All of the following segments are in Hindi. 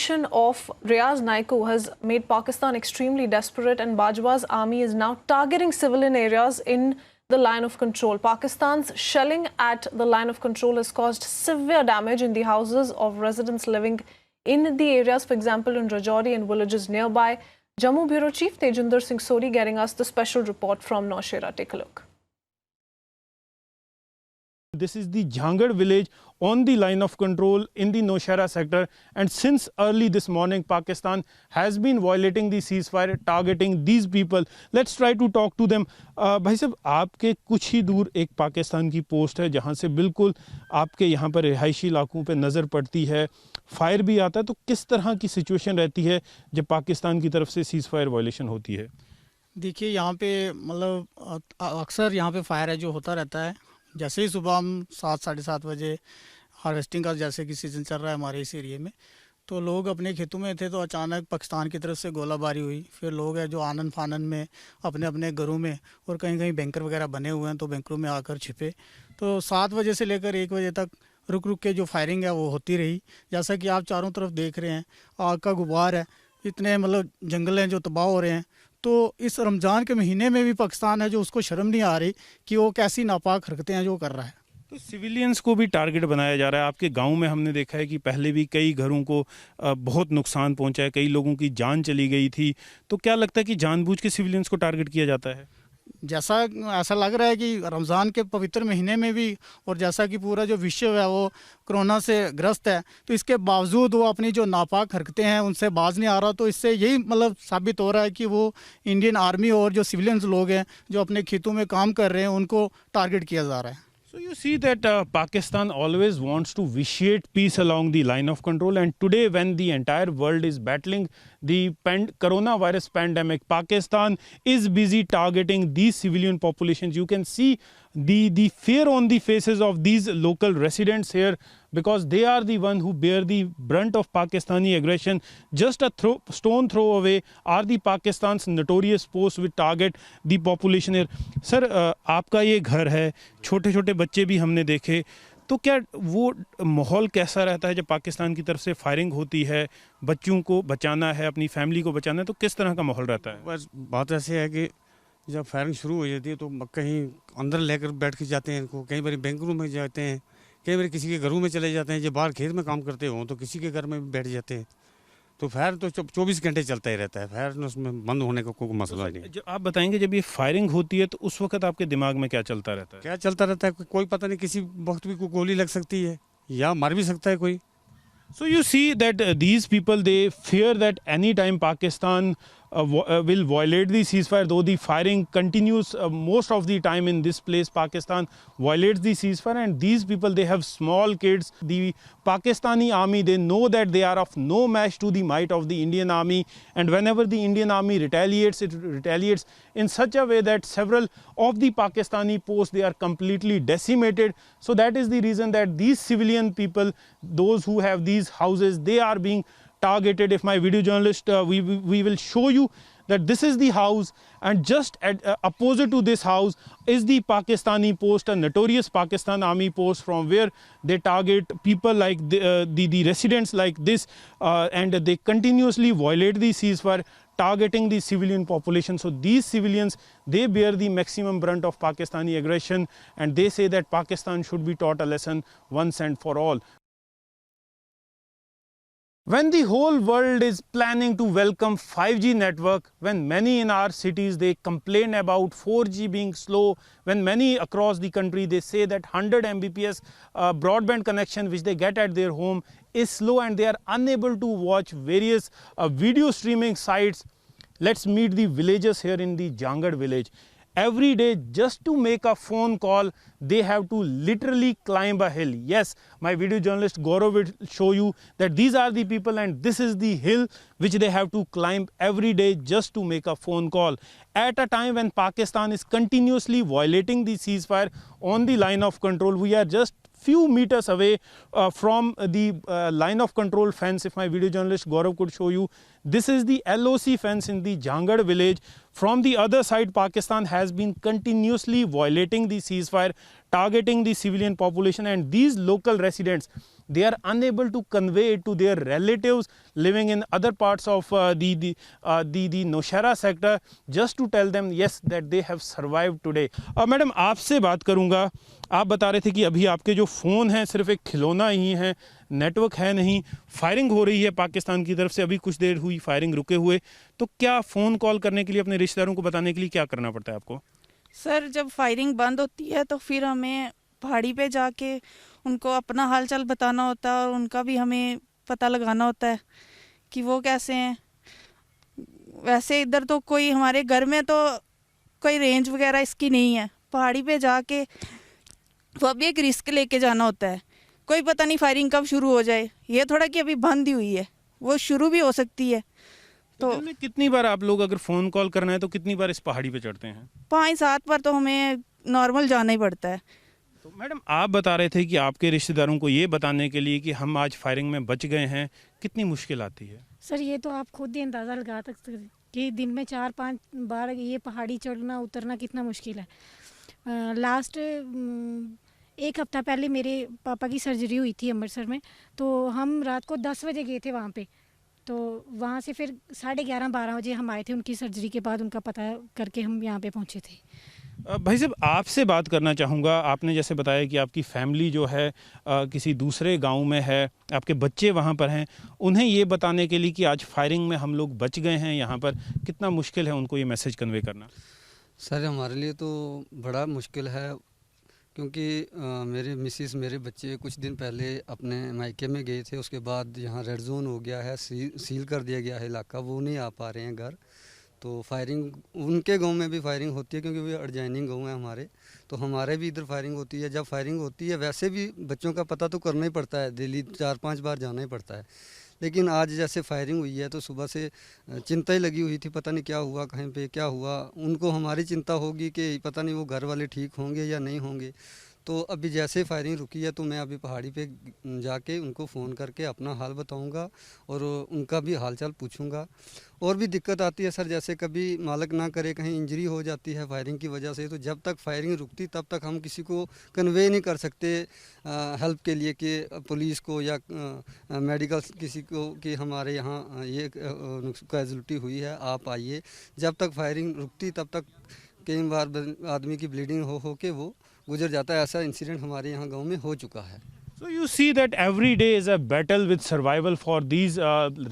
aggression of Riaz Naiko has made Pakistan extremely desperate, and Bajwa's army is now targeting civilian areas in the line of control. Pakistan's shelling at the line of control has caused severe damage in the houses of residents living in the areas, for example, in Rajouri and villages nearby. Jammu Bureau Chief Tejinder Singh Sori getting us the special report from Naushera. Take a look. This is the Jhangar village on the line of control in the Naushera sector, and since early this morning Pakistan has been violating the ceasefire, targeting these people. Let's try to talk to them. भाई साहब, आपके कुछ ही दूर एक पाकिस्तान की पोस्ट है जहां से बिल्कुल आपके यहाँ पर रिहायशी इलाकों पे नज़र पड़ती है, फायर भी आता है, तो किस तरह की सिचुएशन रहती है जब पाकिस्तान की तरफ से सीज़फायर वायलेशन होती है? देखिए, यहाँ पे मतलब अक्सर यहाँ पे फायर है जो होता रहता है। जैसे ही सुबह हम 7 साढ़े 7 बजे हार्वेस्टिंग का जैसे कि सीज़न चल रहा है हमारे इस एरिए में, तो लोग अपने खेतों में थे तो अचानक पाकिस्तान की तरफ से गोलाबारी हुई। फिर लोग हैं जो आनन फानन में अपने अपने घरों में, और कहीं कहीं बैंकर वगैरह बने हुए हैं तो बैंकरों में आकर छिपे। तो 7 बजे से लेकर 1 बजे तक रुक रुक के जो फायरिंग है वो होती रही। जैसा कि आप चारों तरफ देख रहे हैं, आग का गुबार है, इतने मतलब जंगल हैं जो तबाह हो रहे हैं। तो इस रमज़ान के महीने में भी पाकिस्तान है जो उसको शर्म नहीं आ रही कि वो कैसी नापाक हरकतें हैं जो कर रहा है। तो सिविलियंस को भी टारगेट बनाया जा रहा है। आपके गांव में हमने देखा है कि पहले भी कई घरों को बहुत नुकसान पहुंचा है, कई लोगों की जान चली गई थी। तो क्या लगता है कि जानबूझ के सिविलियंस को टारगेट किया जाता है? जैसा ऐसा लग रहा है कि रमज़ान के पवित्र महीने में भी, और जैसा कि पूरा जो विश्व है वो कोरोना से ग्रस्त है, तो इसके बावजूद वो अपनी जो नापाक हरकतें हैं उनसे बाज नहीं आ रहा। तो इससे यही मतलब साबित हो रहा है कि वो इंडियन आर्मी और जो सिविलियंस लोग हैं जो अपने खेतों में काम कर रहे हैं उनको टारगेट किया जा रहा है। So you see that Pakistan always wants to vitiate peace along the line of control, and today when the entire world is battling the coronavirus pandemic, Pakistan is busy targeting these civilian populations. You can see the fear on the faces of these local residents here, because they are the one who bear the brunt of Pakistani aggression. Just a stone throw away are the Pakistan's notorious posts which target the population here. Sir, आपका ये घर है, छोटे छोटे बच्चे भी हमने देखे, तो क्या वो माहौल कैसा रहता है जब पाकिस्तान की तरफ से फायरिंग होती है? बच्चों को बचाना है, अपनी फैमिली को बचाना है, तो किस तरह का माहौल रहता है? बस बात ऐसे है कि जब फायरिंग शुरू हो जाती है तो कहीं अंदर लेकर बैठ के जाते हैं इनको, कई बार बैंक रूम में जाते हैं, कई बार किसी के घरों में चले जाते हैं। जब बाहर खेत में काम करते हों तो किसी के घर में भी बैठ जाते हैं। तो फायर तो 24 घंटे चलता ही रहता है, फायर उसमें बंद होने का कोई मसला नहीं। जब आप बताएंगे जब ये फायरिंग होती है तो उस वक्त आपके दिमाग में क्या चलता रहता है? क्या चलता रहता है कोई पता नहीं, किसी वक्त भी कोई गोली लग सकती है या मार भी सकता है कोई। So you see that these people, they fear that any time Pakistan will violate the ceasefire, though the firing continues most of the time in this place. Pakistan violates the ceasefire, and these people, they have small kids. The Pakistani army, they know that they are of no match to the might of the Indian army, and whenever the Indian army retaliates, it retaliates in such a way that several of the Pakistani posts, they are completely decimated. So that is the reason that these civilian people, those who have these houses, they are being targeted. If my video journalist, we will show you that this is the house, and just opposite to this house is the Pakistani post, a notorious Pakistan army post, from where they target people like the residents like this, and they continuously violate the ceasefire, targeting the civilian population. So these civilians, they bear the maximum brunt of Pakistani aggression, and they say that Pakistan should be taught a lesson once and for all. When the whole world is planning to welcome 5G network, when many in our cities, they complain about 4G being slow, when many across the country, they say that 100 Mbps broadband connection which they get at their home is slow, and they are unable to watch various video streaming sites. Let's meet the villagers here in the Jhangar village. Every day, just to make a phone call, they have to literally climb a hill. Yes, my video journalist Gaurav will show you that these are the people, and this is the hill which they have to climb every day just to make a phone call. At a time when Pakistan is continuously violating the ceasefire on the line of control, we are just few meters away from the line of control fence. If my video journalist Gaurav could show you, this is the LOC fence in the Jhangar village. From the other side, Pakistan has been continuously violating the ceasefire, targeting the civilian population, and these local residents, they are unable to convey it to their relatives living in other parts of the Nौशहरा sector, just to tell them yes that they have survived today. Madam आपसे बात करूंगा, आप बता रहे थे कि अभी आपके जो फ़ोन हैं सिर्फ एक खिलौना ही है, नेटवर्क है नहीं, फायरिंग हो रही है पाकिस्तान की तरफ से, अभी कुछ देर हुई फायरिंग रुके हुए, तो क्या फ़ोन कॉल करने के लिए अपने रिश्तेदारों को बताने के लिए क्या करना पड़ता है आपको? सर जब फायरिंग बंद होती है तो फिर हमें पहाड़ी पे जाके उनको अपना हालचाल बताना होता है और उनका भी हमें पता लगाना होता है कि वो कैसे हैं। वैसे इधर तो कोई हमारे घर में तो कोई रेंज वगैरह इसकी नहीं है, पहाड़ी पे जाके वो भी एक रिस्क लेके जाना होता है, कोई पता नहीं फायरिंग कब शुरू हो जाए। ये थोड़ा कि अभी बंद ही हुई है, वो शुरू भी हो सकती है। तो दिन में कितनी बार आप लोग अगर फ़ोन कॉल करना है तो कितनी बार इस पहाड़ी पे चढ़ते हैं? 5-7 बार तो हमें नॉर्मल जाना ही पड़ता है। तो मैडम आप बता रहे थे कि आपके रिश्तेदारों को ये बताने के लिए कि हम आज फायरिंग में बच गए हैं, कितनी मुश्किल आती है? सर ये तो आप खुद ही अंदाज़ा लगा सकते हैं कि दिन में 4-5 बार ये पहाड़ी चढ़ना उतरना कितना मुश्किल है। लास्ट 1 हफ्ता पहले मेरे पापा की सर्जरी हुई थी अमृतसर में, तो हम रात को 10 बजे गए थे वहाँ पे, तो वहाँ से फिर 11:30-12 बजे हम आए थे उनकी सर्जरी के बाद, उनका पता करके हम यहाँ पे पहुँचे थे। भाई साहब आपसे बात करना चाहूँगा, आपने जैसे बताया कि आपकी फैमिली जो है किसी दूसरे गांव में है, आपके बच्चे वहाँ पर हैं, उन्हें ये बताने के लिए कि आज फायरिंग में हम लोग बच गए हैं यहाँ पर, कितना मुश्किल है उनको ये मैसेज कन्वे करना? सर हमारे लिए तो बड़ा मुश्किल है, क्योंकि मेरे मिसिस मेरे बच्चे कुछ दिन पहले अपने मायके में गए थे, उसके बाद यहाँ रेड जोन हो गया है, सील कर दिया गया है इलाका, वो नहीं आ पा रहे हैं घर। तो फायरिंग उनके गांव में भी फायरिंग होती है, क्योंकि वो एडजॉइनिंग गांव है हमारे, तो हमारे भी इधर फायरिंग होती है। जब फायरिंग होती है वैसे भी बच्चों का पता तो करना ही पड़ता है, डेली 4-5 बार जाना ही पड़ता है। लेकिन आज जैसे फायरिंग हुई है तो सुबह से चिंता ही लगी हुई थी, पता नहीं क्या हुआ, कहीं पे क्या हुआ। उनको हमारी चिंता होगी कि पता नहीं वो घर वाले ठीक होंगे या नहीं होंगे। तो अभी जैसे फायरिंग रुकी है तो मैं अभी पहाड़ी पे जाके उनको फ़ोन करके अपना हाल बताऊंगा और उनका भी हालचाल पूछूंगा। और भी दिक्कत आती है सर, जैसे कभी मालक ना करे कहीं इंजरी हो जाती है फायरिंग की वजह से, तो जब तक फायरिंग रुकती तब तक हम किसी को कन्वे नहीं कर सकते हेल्प के लिए कि पुलिस को या मेडिकल किसी को कि हमारे यहाँ ये कैजुअल्टी हुई है, आप आइए। जब तक फायरिंग रुकती तब तक कई बार आदमी की ब्लीडिंग हो के वो गुजर जाता है। ऐसा इंसिडेंट हमारे यहाँ गांव में हो चुका है। So you see that every day is a battle with survival for these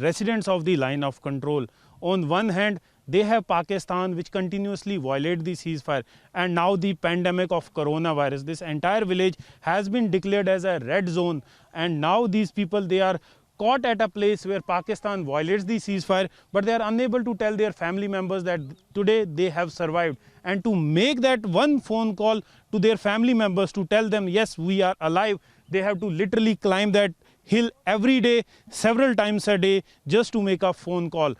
residents of the line of control. On one hand, they have Pakistan which continuously violate the ceasefire, and now the pandemic of coronavirus. This entire village has been declared as a red zone, and now these people, they are caught at a place where Pakistan violates the ceasefire, but they are unable to tell their family members that today they have survived. And to make that one phone call to their family members to tell them yes we are alive, they have to literally climb that hill every day, several times a day, just to make a phone call.